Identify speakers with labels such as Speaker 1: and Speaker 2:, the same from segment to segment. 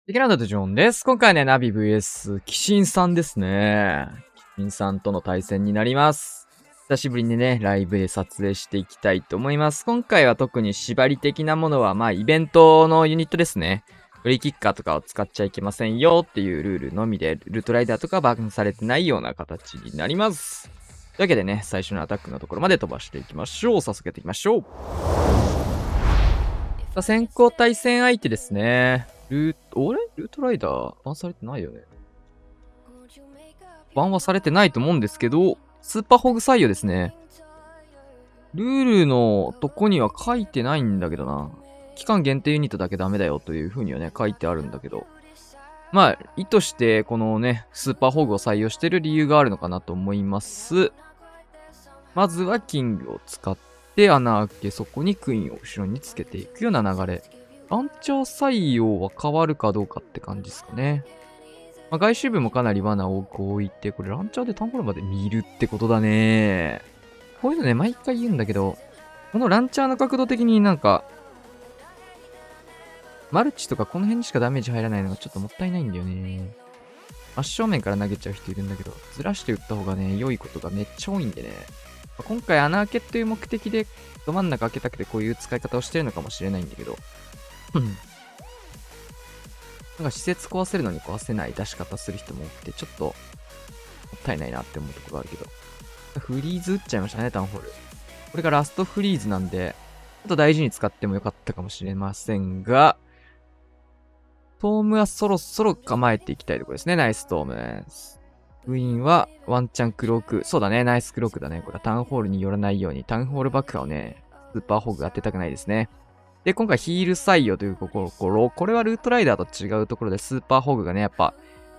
Speaker 1: テキランドとジョンです。今回はね、ナビ VS キシンさんですね。キシンさんとの対戦になります。久しぶりにね、ライブで撮影していきたいと思います。今回は特に縛り的なものは、イベントのユニットですね。フリーキッカーとかを使っちゃいけませんよっていうルールのみで、ルートライダーとかバンされてないような形になります。というわけでね、最初のアタックのところまで飛ばしていきましょう。早速やっていきましょう。さあ、先行対戦相手ですね。ルートライダー、バンされてないよね。バンはされてないと思うんですけど、スーパーホグ採用ですね。ルールのとこには書いてないんだけどな。期間限定ユニットだけダメだよという風にはね、書いてあるんだけど。意図してこのね、スーパーホグを採用してる理由があるのかなと思います。まずはキングを使って穴開け、そこにクイーンを後ろにつけていくような流れ。ランチャー採用は変わるかどうかって感じですかね。外周部もかなり罠を置いて、これランチャーでタンホールまで見るってことだね。こういうのね、毎回言うんだけど、このランチャーの角度的になんか、マルチとかこの辺にしかダメージ入らないのがちょっともったいないんだよね。真正面から投げちゃう人いるんだけど、ずらして打った方がね、良いことがめっちゃ多いんでね。今回穴開けという目的で、ど真ん中開けたくてこういう使い方をしてるのかもしれないんだけど、なんか施設壊せるのに壊せない出し方する人も多くて、ちょっともったいないなって思うところがあるけど。フリーズ打っちゃいましたね、タウンホール。これがラストフリーズなんで、ちょっと大事に使ってもよかったかもしれませんが、トームはそろそろ構えていきたいところですね、ナイストーム。ウィンはワンチャンクローク。そうだね、ナイスクロークだね。これはタウンホールに寄らないように、タウンホールバックをね、スーパーホグ当てたくないですね。で、今回ヒール採用というところ、これはルートライダーと違うところでスーパーホグがね、やっぱ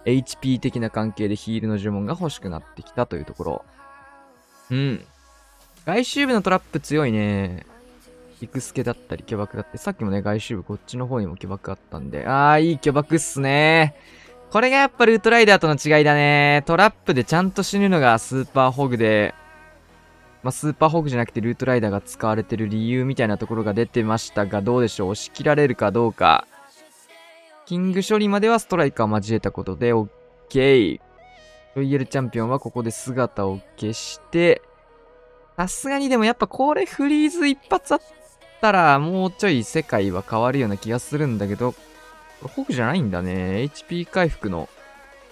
Speaker 1: HP 的な関係でヒールの呪文が欲しくなってきたというところ。外周部のトラップ強いね。ビクスケだったり巨爆だって、さっきもね、外周部こっちの方にも巨爆あったんで、いい巨爆っすね。これがやっぱルートライダーとの違いだね。トラップでちゃんと死ぬのがスーパーホグで、スーパーホグじゃなくてルートライダーが使われてる理由みたいなところが出てましたが、どうでしょう、押し切られるかどうか。キング処理まではストライカーを交えたことで OK。ロイヤルチャンピオンはここで姿を消して、さすがにでもやっぱこれフリーズ一発あったらもうちょい世界は変わるような気がするんだけど、これホグじゃないんだね。HP 回復の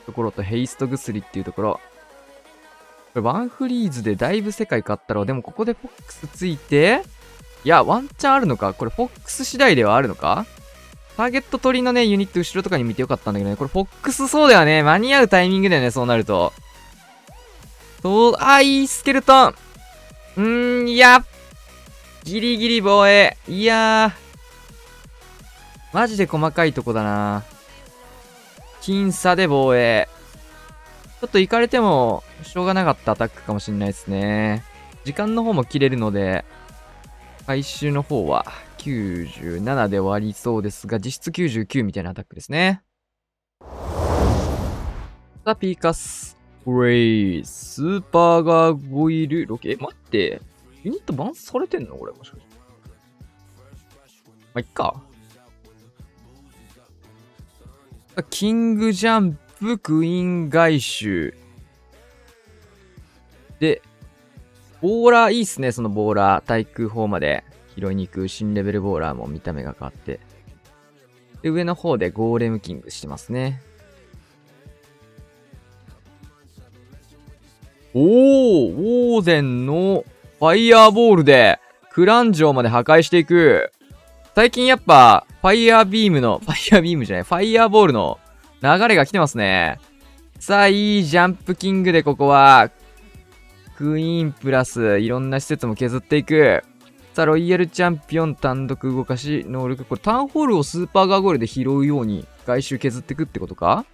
Speaker 1: ところとヘイスト薬っていうところ。これワンフリーズでだいぶ世界変わったろ。でもここでフォックスついて、いや、ワンチャンあるのかこれフォックス次第ではあるのか。ターゲット取りのね、ユニット後ろとかに見てよかったんだけどね。これフォックスそうだよね。間に合うタイミングだよね、そうなると。いいスケルトン。いや、ギリギリ防衛。いやー。マジで細かいとこだな。僅差で防衛。ちょっと行かれても、しょうがなかったアタックかもしんないですね。時間の方も切れるので、回収の方は97で終わりそうですが、実質99みたいなアタックですね。さあ、ピーカス。ウェイ。スーパーガーゴイル。待って。ユニットバンされてんのこれもしかして。いっか。キングジャンプ、クイーン外周。で、ボーラーいいっすね、そのボーラー。対空砲まで拾いに行く新レベルボーラーも見た目が変わって。で、上の方でゴーレムキングしてますね。ウォーゼンのファイヤーボールでクラン城まで破壊していく。最近やっぱ、ファイヤービームじゃない、ファイヤーボールの流れが来てますね。さあ、いいジャンプキングでここは、クイーンプラス、いろんな施設も削っていく。さあ、ロイヤルチャンピオン単独動かし能力。これタウンホールをスーパーガーゴールで拾うように外周削っていくってことか。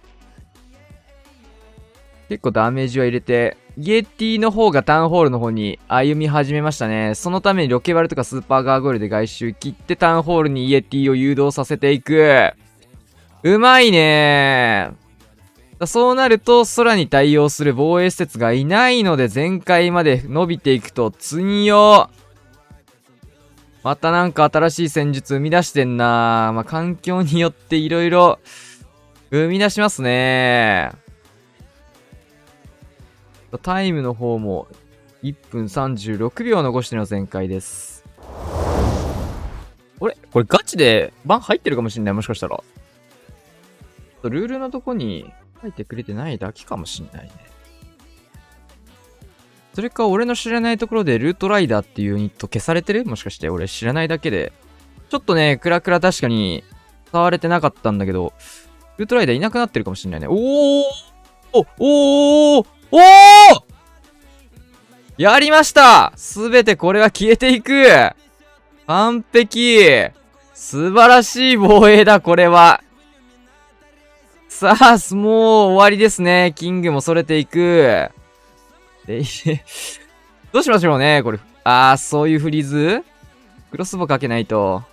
Speaker 1: 結構ダメージは入れて、イエティの方がタウンホールの方に歩み始めましたね。そのためにロケバルとかスーパーガーゴールで外周切ってタウンホールにイエティを誘導させていく。うまいねー。そうなると空に対応する防衛施設がいないので全開まで伸びていくと積よ。またなんか新しい戦術生み出してんな。環境によっていろいろ生み出しますね。タイムの方も1分36秒残しての全開です。これガチでバン入ってるかもしんない。もしかしたら。ルールのとこに書いてくれてないだけかもしんないね。それか俺の知らないところでルートライダーっていうユニット消されてる？もしかして俺知らないだけで。ちょっとね、クラクラ確かに使われてなかったんだけど、ルートライダーいなくなってるかもしんないね。おーおおーおーやりました！すべてこれは消えていく！完璧！素晴らしい防衛だ、これは。さあ、もう終わりですね。キングもそれていく。どうしましょうね、これ。そういうフリーズ？クロスボウかけないと。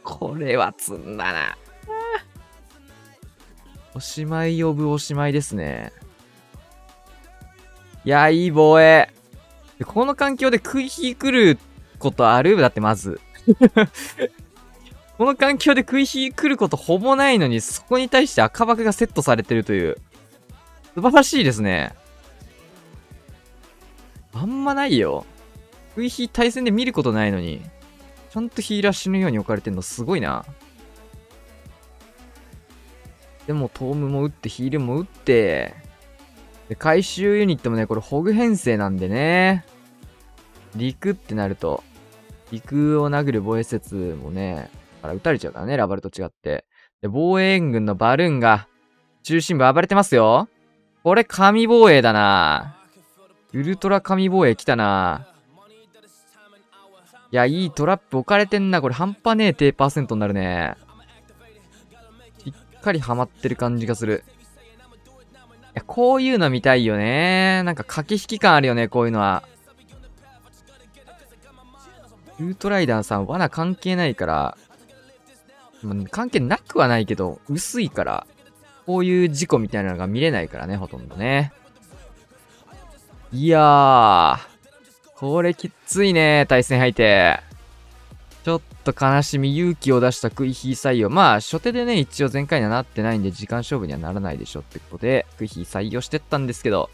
Speaker 1: これは積んだな。おしまい呼ぶおしまいですね。いや、いい防衛。この環境で食い火来ることある？だってまず。この環境で食い火来ることほぼないのに、そこに対して赤爆がセットされてるという。素晴らしいですね。あんまないよ。食い火対戦で見ることないのに、ちゃんとヒーラー死ぬように置かれてんのすごいな。でもトームも打ってヒールも打って、で回収ユニットもね、これホグ編成なんでね。陸ってなると、陸を殴る防衛施設もね、撃たれちゃうからね、ラバルと違って。で、防衛軍のバルーンが、中心部暴れてますよ。これ神防衛だな。ウルトラ神防衛来たな。いや、いいトラップ置かれてんな。これ半端ねえ低パーセントになるね。しっかりハマってる感じがする。いや、こういうの見たいよね。なんか駆け引き感あるよね、こういうのは。ルートライダーさん、罠関係ないから、関係なくはないけど、薄いから、こういう事故みたいなのが見れないからね、ほとんどね。いやー、これきついね、対戦相手。ちょっと悲しみ、勇気を出したクイヒー採用。まあ、初手でね、一応前回にはなってないんで、時間勝負にはならないでしょってことで、クイヒー採用してったんですけど、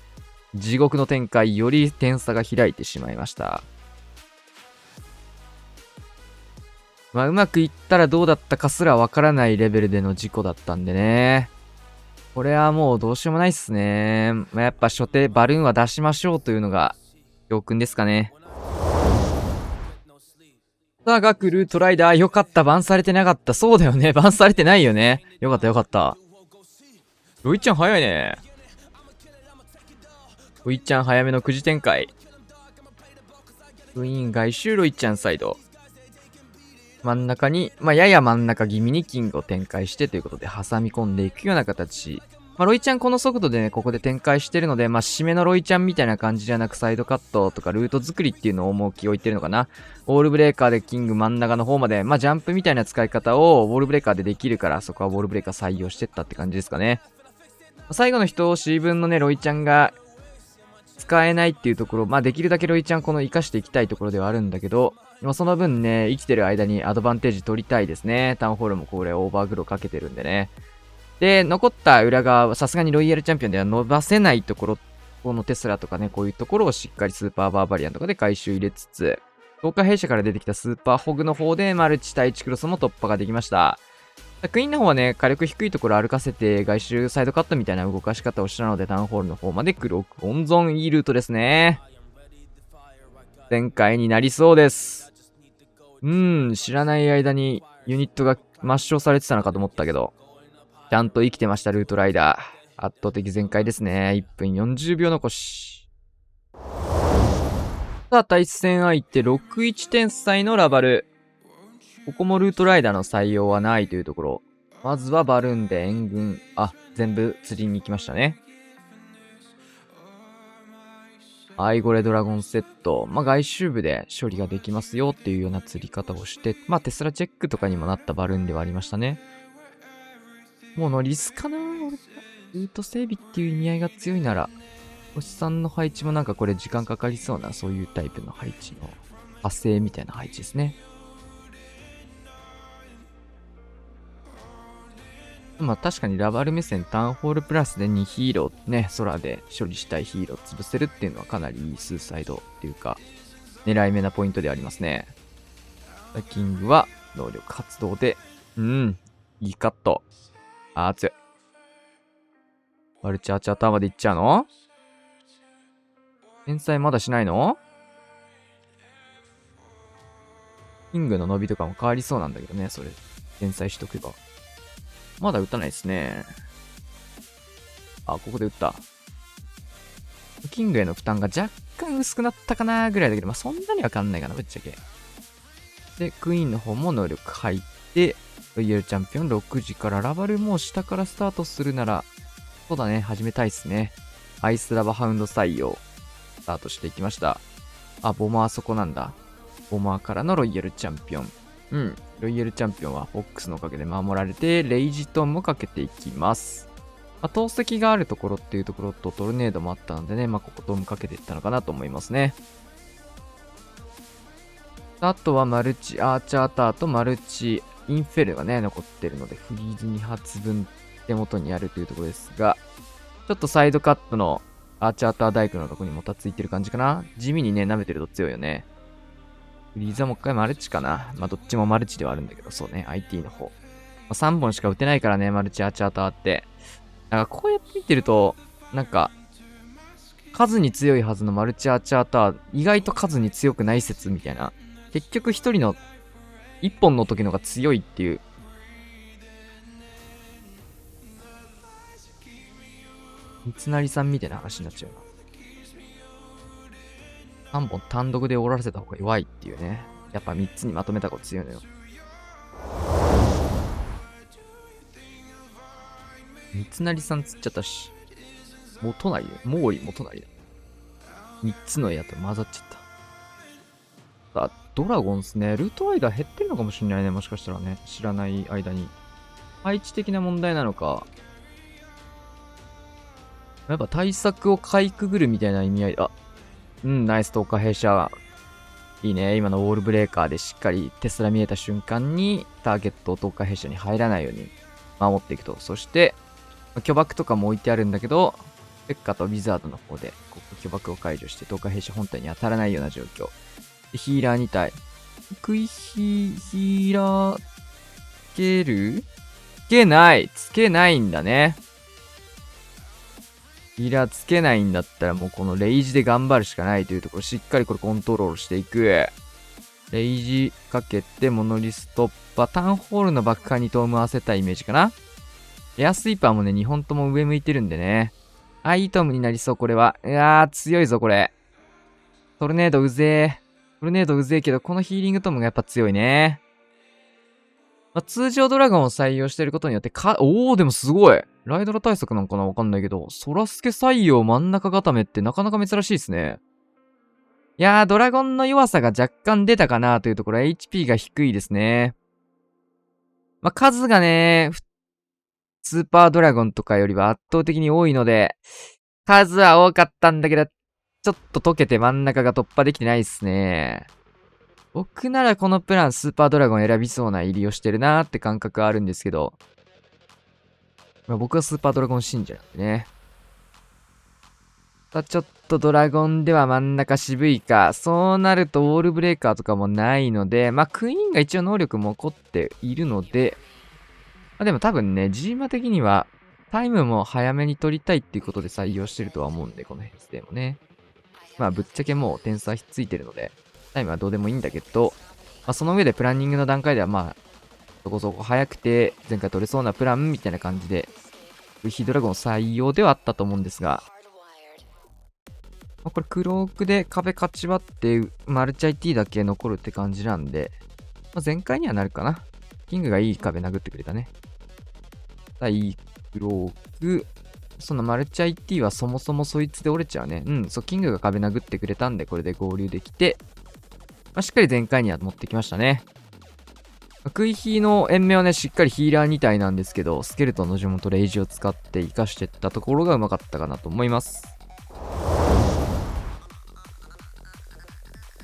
Speaker 1: 地獄の展開、より点差が開いてしまいました。まあ、うまくいったらどうだったかすらわからないレベルでの事故だったんでね。これはもうどうしようもないっすね。まあ、やっぱ初手バルーンは出しましょうというのが教訓ですかね。さあ、ガクルートライダー、よかった。バンされてなかった。そうだよね。バンされてないよね。よかったよかった。ロイちゃん早いね。ロイちゃん早めの9時展開。クイーン外周ロイちゃんサイド。真ん中に、まあ、やや真ん中気味にキングを展開してということで挟み込んでいくような形。まあ、ロイちゃんこの速度でね、ここで展開してるので、まあ、締めのロイちゃんみたいな感じじゃなくサイドカットとかルート作りっていうのを重きを置いてるのかな。ウォールブレーカーでキング真ん中の方まで、まあ、ジャンプみたいな使い方をウォールブレーカーでできるから、そこはウォールブレーカー採用してったって感じですかね。最後の一押し分のね、ロイちゃんが使えないっていうところ、まあ、できるだけロイちゃんこの活かしていきたいところではあるんだけど、その分ね、生きてる間にアドバンテージ取りたいですね。タウンホールもこれオーバーグローかけてるんでね。で、残った裏側はさすがにロイヤルチャンピオンでは伸ばせないところ、このテスラとかね、こういうところをしっかりスーパーバーバリアンとかで回収入れつつ、豪華弊社から出てきたスーパーホグの方でマルチ対1クロスも突破ができました。クイーンの方はね、火力低いところ歩かせて外周サイドカットみたいな動かし方をしたので、タウンホールの方まで黒く温存いいルートですね。前回になりそうです。知らない間にユニットが抹消されてたのかと思ったけど、ちゃんと生きてました、ルートライダー。圧倒的全開ですね。1分40秒残し。さあ、対戦相手61点差のラバル。ここもルートライダーの採用はないというところ。まずはバルーンで援軍。全部釣りに行きましたね。アイゴレドラゴンセット。まあ、外周部で処理ができますよっていうような釣り方をして、まあ、テスラチェックとかにもなったバルーンではありましたね。もうノリスかな？ルート整備っていう意味合いが強いなら、星さんの配置もなんかこれ時間かかりそうな、そういうタイプの配置の派生みたいな配置ですね。まあ確かにラバル目線タウンホールプラスで2ヒーローね、空で処理したいヒーロー潰せるっていうのはかなりいいスーサイドっていうか、狙い目なポイントでありますね。キングは能力発動で、いいカット。強い。マルチアーチャーターまでいっちゃうの？天才まだしないの？キングの伸びとかも変わりそうなんだけどね、それ。天才しとけば。まだ打たないですね。ここで打った。キングへの負担が若干薄くなったかなぐらいだけど、まあ、そんなには変わんないかな、ぶっちゃけ。で、クイーンの方も能力入って、ロイヤルチャンピオン6時からラバルも下からスタートするなら、そうだね、始めたいっすね。アイスラバハウンド採用、スタートしていきました。ボマーそこなんだ。ボマーからのロイヤルチャンピオン。ロイヤルチャンピオンはフォックスのおかげで守られて、レイジトンもかけていきます。投石があるところっていうところとトルネードもあったのでね、ここトムかけていったのかなと思いますね。あとはマルチアーチャーターとマルチインフェルがね、残ってるので、フリーズ2発分手元にあるというところですが、ちょっとサイドカットのアーチャーターダイクのところにもたついてる感じかな。地味にね、舐めてると強いよね。フリーザもう一回マルチかな。どっちもマルチではあるんだけど、そうね、IT の方。3本しか打てないからね、マルチアーチャーターって。こうやって見てると、数に強いはずのマルチアーチャーター、意外と数に強くない説みたいな。結局一人の、一本の時のが強いっていう。三成さんみたいな話になっちゃうな。3本単独で終わらせた方が弱いっていうね。やっぱ3つにまとめた方が強いのよ。三成さんつっちゃったし。元成よ。毛利元成だ。3つの矢と混ざっちゃった。ドラゴンっすね。ルートライダー減ってるのかもしれないね。もしかしたらね。知らない間に。配置的な問題なのか。やっぱ対策をかいくぐるみたいな意味合い。ナイス投下弊社。いいね。今のウォールブレーカーでしっかりテスラ見えた瞬間にターゲットを投下弊社に入らないように守っていくと。そして、巨爆とかも置いてあるんだけど、ペッカとウィザードの方で巨爆を解除して投下弊社本体に当たらないような状況。でヒーラー2体。ヒーラー、つける？つけないんだね。ヒーラーつけないんだったらもうこのレイジで頑張るしかないというところ、しっかりこれコントロールしていく。レイジかけてモノリストッパー、タウンホールの爆破にトーム合わせたイメージかな。エアスイーパーもね、2本とも上向いてるんでね。いいトームになりそう、これは。強いぞ、これ。トルネードうぜえ。トルネードうぜえけど、このヒーリングトームがやっぱ強いね。通常ドラゴンを採用してることによってでもすごい。ライドラ対策なんかなわかんないけど、ソラスケ採用真ん中固めってなかなか珍しいですね。いやー、ドラゴンの弱さが若干出たかなというところ、HP が低いですね。数がね、スーパードラゴンとかよりは圧倒的に多いので、数は多かったんだけど、ちょっと溶けて真ん中が突破できてないっすね。僕ならこのプランスーパードラゴン選びそうな入りをしてるなーって感覚はあるんですけど、僕はスーパードラゴン信者なんでね。ちょっとドラゴンでは真ん中渋いか。そうなるとウォールブレーカーとかもないので、クイーンが一応能力も起こっているので、でも多分ね、ジーマ的にはタイムも早めに取りたいっていうことで採用してるとは思うんで、このヘスでもね。ぶっちゃけもう点差ひっついてるので、タイムはどうでもいいんだけど、その上でプランニングの段階ではそこそこ早くて前回取れそうなプランみたいな感じで、ヒードラゴン採用ではあったと思うんですが、これクロークで壁勝ち割ってマルチ IT だけ残るって感じなんで、全開にはなるかな。キングがいい壁殴ってくれたね。いいクローク。そのマルチ IT はそもそもそいつで折れちゃうね。キングが壁殴ってくれたんで、これで合流できて、しっかり全開には持ってきましたね。クイヒーの延命はね、しっかりヒーラー2体なんですけど、スケルトンの呪文とレイジを使って活かしていったところがうまかったかなと思います。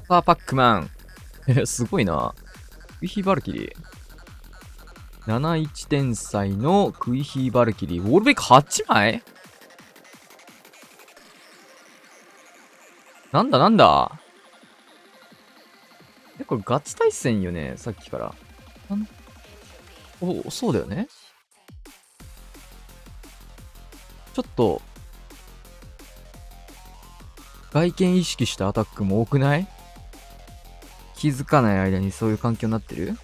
Speaker 1: パックマン。すごいな。クイヒーバルキリー。71天才のクイヒーバルキリー。ウォールベイク8枚？なんだなんだ。これガチ対戦よね、さっきから。そうだよね。ちょっと、外見意識したアタックも多くない？気づかない間にそういう環境になってる？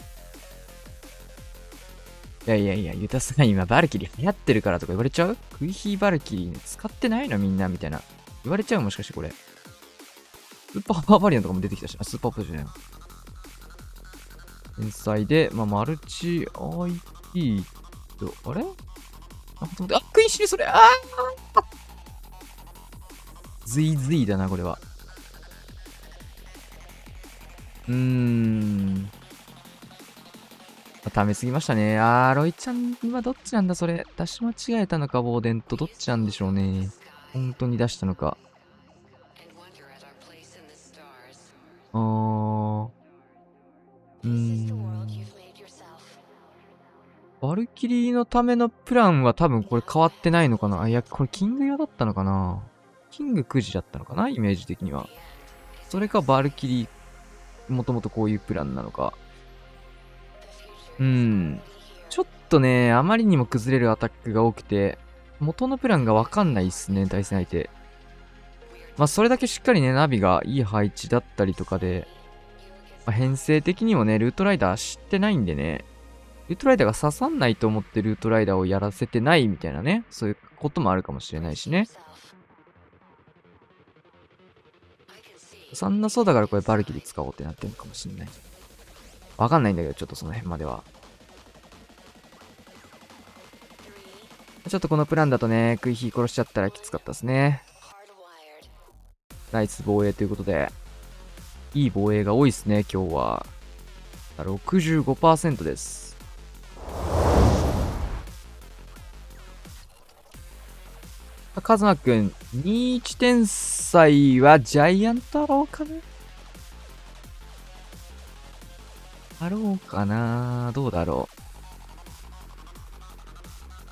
Speaker 1: いやいやいや、ユタさん今バルキリー流行ってるからとか言われちゃう？クイヒーバルキリー、ね、使ってないのみんなみたいな。言われちゃうもしかしてこれ。スーパーバーバリアンとかも出てきたし。スーパーバーバリアンじゃない。天才で、マルチ IT と、あれクイシルそれズイズイだな、これは。溜めすぎましたね。ロイちゃん、今どっちなんだ、それ。出し間違えたのか、ボーデンと。どっちなんでしょうね。本当に出したのか。バルキリーのためのプランは多分これ変わってないのかな。いや、これキング用だったのかな。キング9時だったのかな、イメージ的には。それかバルキリー、もともとこういうプランなのか。ちょっとね、あまりにも崩れるアタックが多くて、元のプランがわかんないっすね、対戦相手。それだけしっかりね、ナビがいい配置だったりとかで、編成的にもね、ルートライダー知ってないんでね、ルートライダーが刺さんないと思ってルートライダーをやらせてないみたいなね、そういうこともあるかもしれないしね。そんなそうだからこれバルキリー使おうってなってるのかもしれない。わかんないんだけど、ちょっとその辺までは。ちょっとこのプランだとね、クイヒー殺しちゃったらきつかったですね。ナイス防衛ということで。いい防衛が多いですね、今日は。65% です。カズマくん、21天才はジャイアントアローかな？アローかな？どうだろう。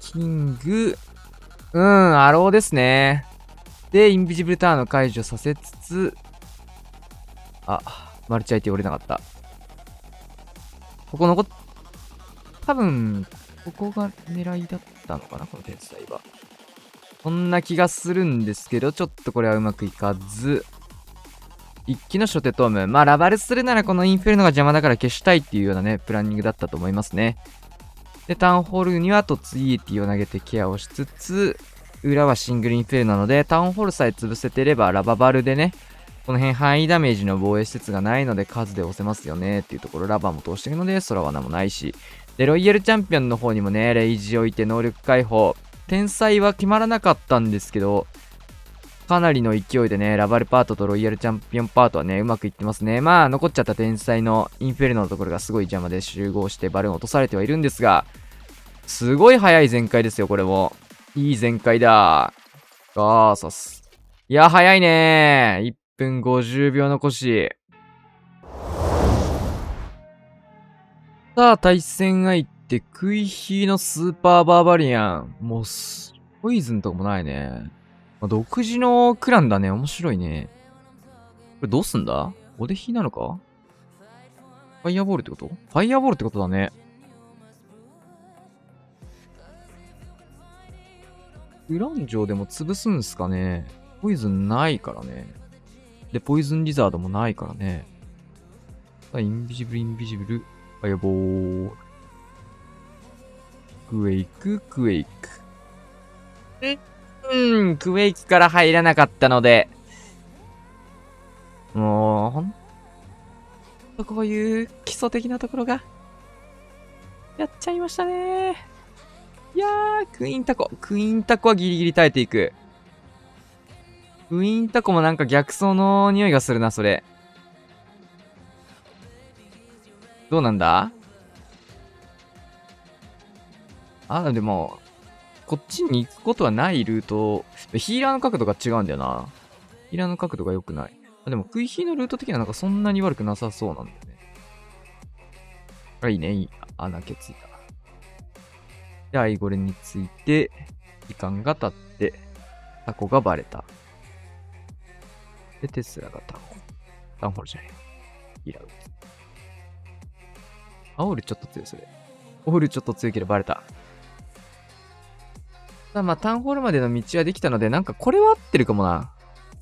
Speaker 1: キング、アローですね。で、インビジブルターンを解除させつつ、マルチ相手折れなかった。ここ多分、ここが狙いだったのかな、この天才は。そんな気がするんですけど、ちょっとこれはうまくいかず。一気の初手トーム。ラバルするならこのインフェルノが邪魔だから消したいっていうようなね、プランニングだったと思いますね。で、タウンホールには突イエティを投げてケアをしつつ、裏はシングルインフェルなので、タウンホールさえ潰せてればラババルでね、この辺範囲ダメージの防衛施設がないので数で押せますよねっていうところ、ラバーも通してるので空罠もないし、で、ロイヤルチャンピオンの方にもね、レイジ置いて能力解放。天才は決まらなかったんですけど、かなりの勢いでね、ラバルパートとロイヤルチャンピオンパートはね、うまくいってますね。残っちゃった天才のインフェルノのところがすごい邪魔で集合してバルーン落とされてはいるんですが、すごい早い全開ですよ、これも。いい全開だ。ガーサス。いや、早いねー。1分50秒残し。さあ、対戦相手、クイヒーのスーパーバーバリアン。もう、ポイズンとかもないね。独自のクランだね。面白いね。これどうすんだ？お出火なのか？ファイヤーボールってこと？ファイヤーボールってことだね。ウラン城でも潰すんすかね。ポイズンないからね。で、ポイズンリザードもないからね。インビジブル、インビジブル。ファイヤーボール。クエイク、クエイク。クエイクから入らなかったので。もう、ほんとこういう基礎的なところが、やっちゃいましたね。いやー、クイーンタコ。クイーンタコはギリギリ耐えていく。クイーンタコもなんか逆走の匂いがするな、それ。どうなんだ？でも、こっちに行くことはないルート、ヒーラーの角度が違うんだよな。ヒーラーの角度が良くない。でも、クイヒーのルート的にはなんかそんなに悪くなさそうなんだよね。いいね、いい。穴毛ついた。で、アイゴレについて、時間が経って、タコがバレた。で、テスラがタンホール。タンホールじゃない。イラウ。アオールちょっと強い、それ。オールちょっと強いけどバレた。まあ、タウンホールまでの道はできたので、なんかこれは合ってるかもな。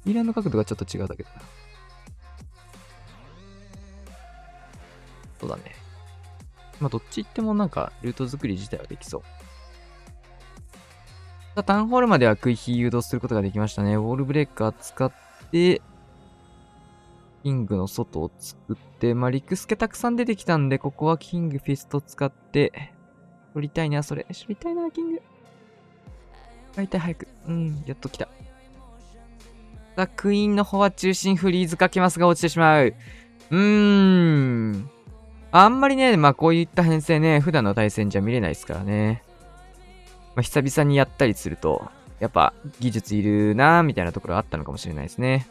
Speaker 1: イランの角度がちょっと違うだけだな。そうだね。まあ、どっち行ってもなんか、ルート作り自体はできそう。タウンホールまでは食い火誘導することができましたね。ウォールブレーカー使って、キングの外を作って、まあ、リクスケたくさん出てきたんで、ここはキングフィスト使って、取りたいな、それ。取りたいな、キング。大体早く。やっと来た。さあ、クイーンの方は中心フリーズかけますが落ちてしまう。あんまりね、まあこういった編成ね、普段の対戦じゃ見れないですからね。まあ久々にやったりすると、やっぱ技術いるなーみたいなところあったのかもしれないですね。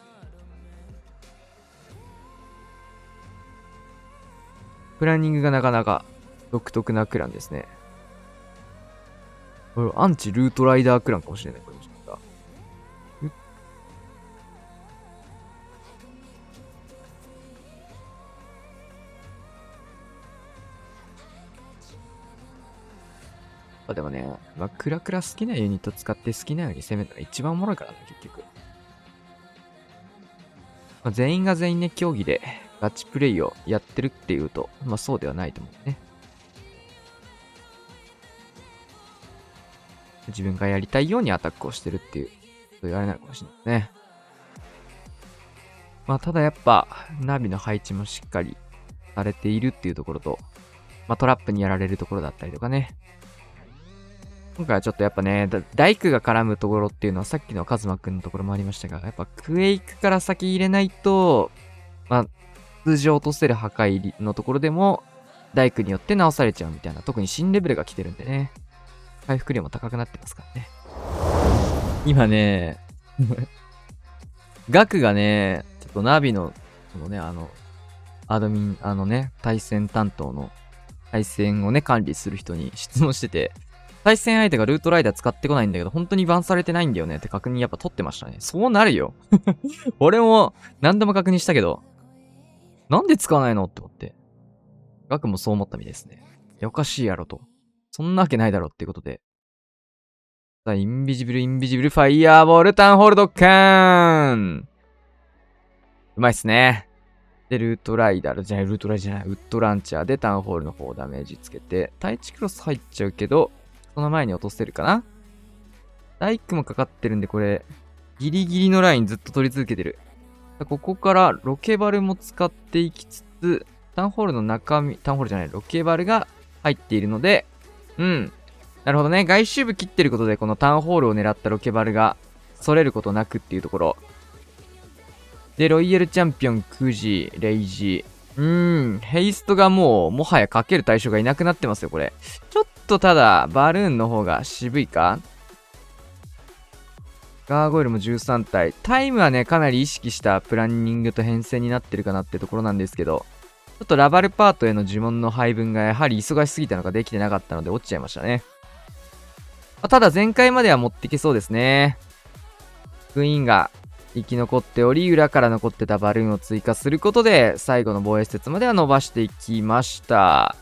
Speaker 1: プランニングがなかなか独特なクランですね。これアンチルートライダークランかもしれない。これもしかしたら。でもね、まあ、クラクラ好きなユニット使って好きなように攻めるのが一番おもろいからね、結局。まあ、全員が全員ね、競技でガチプレイをやってるっていうと、まあそうではないと思うね。自分がやりたいようにアタックをしてるっていう、そういうあれなのかもしれないね。まあただやっぱ、ナビの配置もしっかりされているっていうところと、まあトラップにやられるところだったりとかね。今回はちょっとやっぱね、大工が絡むところっていうのはさっきのカズマくんのところもありましたが、やっぱクエイクから先入れないと、まあ、通常落とせる破壊のところでも、大工によって直されちゃうみたいな、特に新レベルが来てるんでね、回復量も高くなってますからね。今ね、ガクがね、ちょっとナビの、このね、アドミン、対戦担当の、対戦をね、管理する人に質問してて、対戦相手がルートライダー使ってこないんだけど、本当にバンされてないんだよねって確認やっぱ取ってましたね。そうなるよ。俺も何度も確認したけど、なんで使わないのって思って。ガクもそう思ったみたいですね。いや、おかしいやろと。そんなわけないだろっていうことで。さあ、インビジブル、ファイヤーボール、タウンホールドッカーンうまいっすね。で、ルートライダーじゃない、ウッドランチャーでタウンホールの方ダメージつけて、対地クロス入っちゃうけど、その前に落とせるかな。ダイクもかかってるんで、これ、ギリギリのラインずっと取り続けてる。ここからロケバルも使っていきつつ、タウンホールの中身、タウンホールじゃない、ロケバルが入っているので、なるほどね。外周部切ってることで、このタウンホールを狙ったロケバルが、逸れることなくっていうところ。で、ロイヤルチャンピオン、クジ、レイジ。ヘイストがもはやかける対象がいなくなってますよ、これ。ちょっとただ、バルーンの方が渋いか？ガーゴイルも13体。タイムはね、かなり意識したプランニングと編成になってるかなってところなんですけど、ちょっとラバルパートへの呪文の配分がやはり忙しすぎたのかできてなかったので落ちちゃいましたね。ただ前回までは持っていけそうですね。クイーンが生き残っており、裏から残ってたバルーンを追加することで、最後の防衛施設までは伸ばしていきました。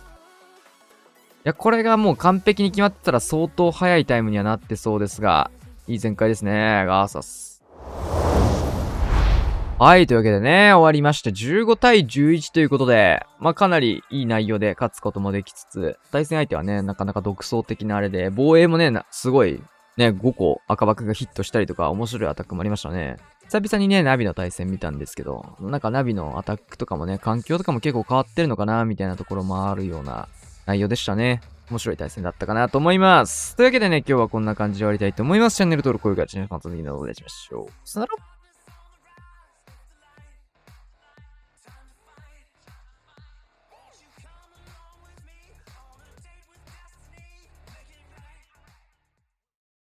Speaker 1: いや、これがもう完璧に決まってたら相当早いタイムにはなってそうですが、いい展開ですね、ガーサス。はい、というわけでね、終わりまして、15対11ということで、まあ、かなりいい内容で勝つこともできつつ、対戦相手はね、なかなか独創的なあれで、防衛もね、すごい、ね、5個赤バクがヒットしたりとか、面白いアタックもありましたね。久々にね、ナビの対戦見たんですけど、なんかナビのアタックとかもね、環境とかも結構変わってるのかな、みたいなところもあるような内容でしたね。面白い対戦だったかなと思います。というわけでね、今日はこんな感じで終わりたいと思います。チャンネル登録、高評価、チャンネルファンと次の動画でお願いしましょう。さよなら。